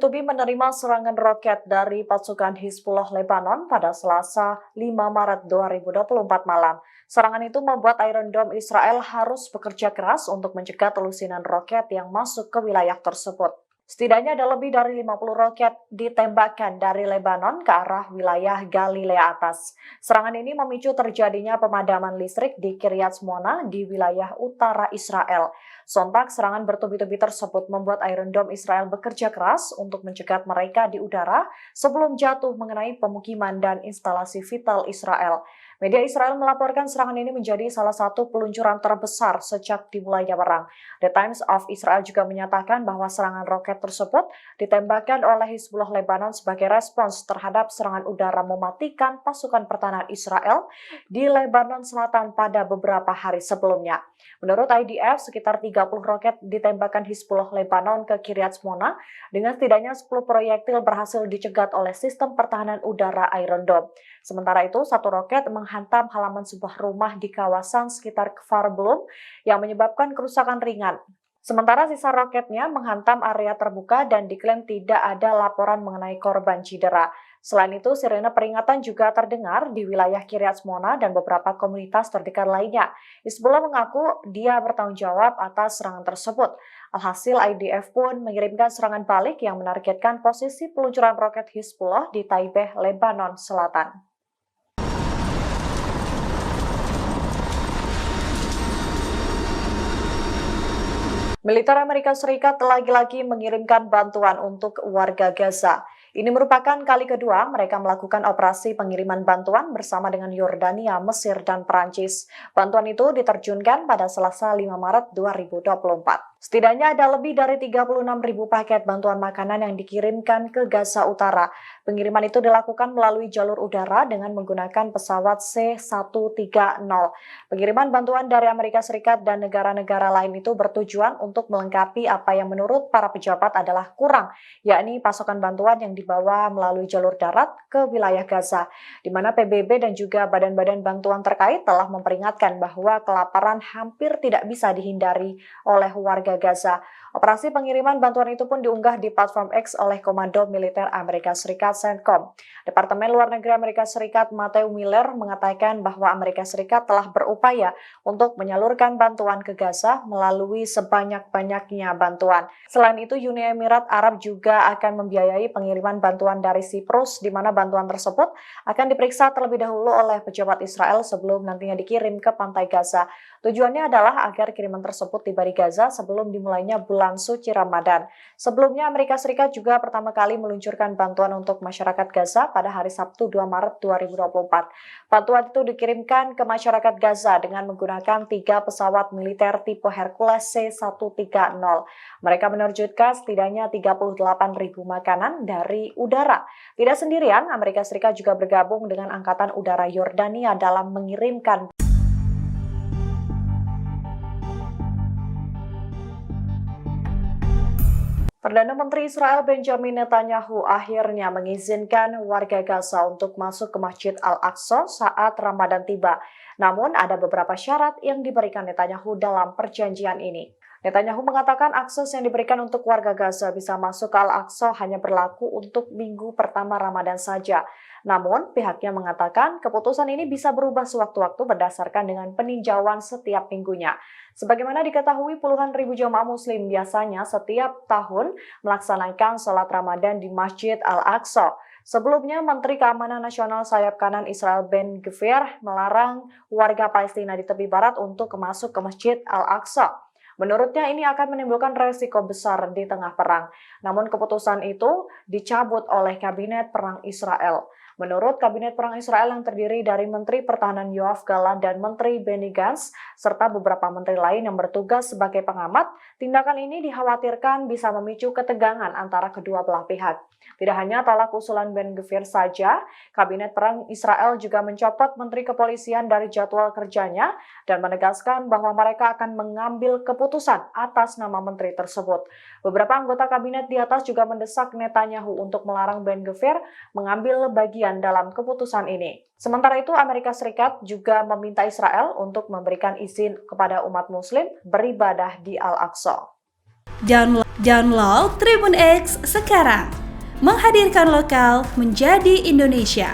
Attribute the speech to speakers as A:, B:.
A: bertubi menerima serangan roket dari pasukan Hizbullah Lebanon pada Selasa 5 Maret 2024 malam. Serangan itu membuat Iron Dome Israel harus bekerja keras untuk mencegah telusinan roket yang masuk ke wilayah tersebut. Setidaknya ada lebih dari 50 roket ditembakkan dari Lebanon ke arah wilayah Galilea atas. Serangan ini memicu terjadinya pemadaman listrik di Kiryat Shmona di wilayah utara Israel. Sontak serangan bertubi-tubi tersebut membuat Iron Dome Israel bekerja keras untuk mencegat mereka di udara sebelum jatuh mengenai pemukiman dan instalasi vital Israel. Media Israel melaporkan serangan ini menjadi salah satu peluncuran terbesar sejak dimulainya perang. The Times of Israel juga menyatakan bahwa serangan roket tersebut ditembakkan oleh Hizbullah Lebanon sebagai respons terhadap serangan udara mematikan pasukan pertahanan Israel di Lebanon Selatan pada beberapa hari sebelumnya. Menurut IDF, sekitar 30 roket ditembakkan Hizbullah Lebanon ke Kiryat Shmona dengan setidaknya 10 proyektil berhasil dicegat oleh sistem pertahanan udara Iron Dome. Sementara itu, satu roket menghantam halaman sebuah rumah di kawasan sekitar Kfar Blum yang menyebabkan kerusakan ringan. Sementara sisa roketnya menghantam area terbuka dan diklaim tidak ada laporan mengenai korban cedera. Selain itu, sirene peringatan juga terdengar di wilayah Kiryat Shmona dan beberapa komunitas terdekat lainnya. Hizbullah mengaku dia bertanggung jawab atas serangan tersebut. Alhasil, IDF pun mengirimkan serangan balik yang menargetkan posisi peluncuran roket Hizbullah di Taibeh, Lebanon Selatan. Militer Amerika Serikat lagi-lagi mengirimkan bantuan untuk warga Gaza. Ini merupakan kali kedua mereka melakukan operasi pengiriman bantuan bersama dengan Yordania, Mesir, dan Perancis. Bantuan itu diterjunkan pada Selasa 5 Maret 2024. Setidaknya ada lebih dari 36.000 paket bantuan makanan yang dikirimkan ke Gaza Utara. Pengiriman itu dilakukan melalui jalur udara dengan menggunakan pesawat C-130. Pengiriman bantuan dari Amerika Serikat dan negara-negara lain itu bertujuan untuk melengkapi apa yang menurut para pejabat adalah kurang, yakni pasokan bantuan yang dibawa melalui jalur darat ke wilayah Gaza, di mana PBB dan juga badan-badan bantuan terkait telah memperingatkan bahwa kelaparan hampir tidak bisa dihindari oleh warga Gaza. Operasi pengiriman bantuan itu pun diunggah di platform X oleh Komando Militer Amerika Serikat CENTCOM. Departemen Luar Negeri Amerika Serikat Matthew Miller mengatakan bahwa Amerika Serikat telah berupaya untuk menyalurkan bantuan ke Gaza melalui sebanyak-banyaknya bantuan. Selain itu, Uni Emirat Arab juga akan membiayai pengiriman bantuan dari Siprus, di mana bantuan tersebut akan diperiksa terlebih dahulu oleh pejabat Israel sebelum nantinya dikirim ke pantai Gaza. Tujuannya adalah agar kiriman tersebut tiba di Gaza sebelum dimulainya bulan suci Ramadan. Sebelumnya, Amerika Serikat juga pertama kali meluncurkan bantuan untuk masyarakat Gaza pada hari Sabtu 2 Maret 2024. Bantuan itu dikirimkan ke masyarakat Gaza dengan menggunakan 3 pesawat militer tipe Hercules C-130. Mereka menerjunkan setidaknya 38.000 makanan dari udara. Tidak sendirian, Amerika Serikat juga bergabung dengan Angkatan Udara Yordania dalam mengirimkan Perdana Menteri Israel Benjamin Netanyahu akhirnya mengizinkan warga Gaza untuk masuk ke Masjid Al-Aqsa saat Ramadan tiba. Namun ada beberapa syarat yang diberikan Netanyahu dalam perjanjian ini. Netanyahu mengatakan akses yang diberikan untuk warga Gaza bisa masuk ke Al-Aqsa hanya berlaku untuk minggu pertama Ramadan saja. Namun, pihaknya mengatakan keputusan ini bisa berubah sewaktu-waktu berdasarkan dengan peninjauan setiap minggunya. Sebagaimana diketahui, puluhan ribu jemaah muslim biasanya setiap tahun melaksanakan sholat Ramadan di Masjid Al-Aqsa. Sebelumnya, Menteri Keamanan Nasional sayap kanan Israel Ben Gvir melarang warga Palestina di tepi barat untuk masuk ke Masjid Al-Aqsa. Menurutnya ini akan menimbulkan resiko besar di tengah perang. Namun keputusan itu dicabut oleh Kabinet Perang Israel. Menurut Kabinet Perang Israel yang terdiri dari Menteri Pertahanan Yoav Gallant dan Menteri Benny Gantz, serta beberapa menteri lain yang bertugas sebagai pengamat, tindakan ini dikhawatirkan bisa memicu ketegangan antara kedua belah pihak. Tidak hanya tolak usulan Ben Gvir saja, Kabinet Perang Israel juga mencopot Menteri Kepolisian dari jadwal kerjanya dan menegaskan bahwa mereka akan mengambil keputusan atas nama menteri tersebut. Beberapa anggota kabinet di atas juga mendesak Netanyahu untuk melarang Ben Gvir mengambil bagian dalam keputusan ini. Sementara itu, Amerika Serikat juga meminta Israel untuk memberikan izin kepada umat muslim beribadah di Al-Aqsa.
B: Jangan Download Tribun X sekarang. Menghadirkan lokal menjadi Indonesia.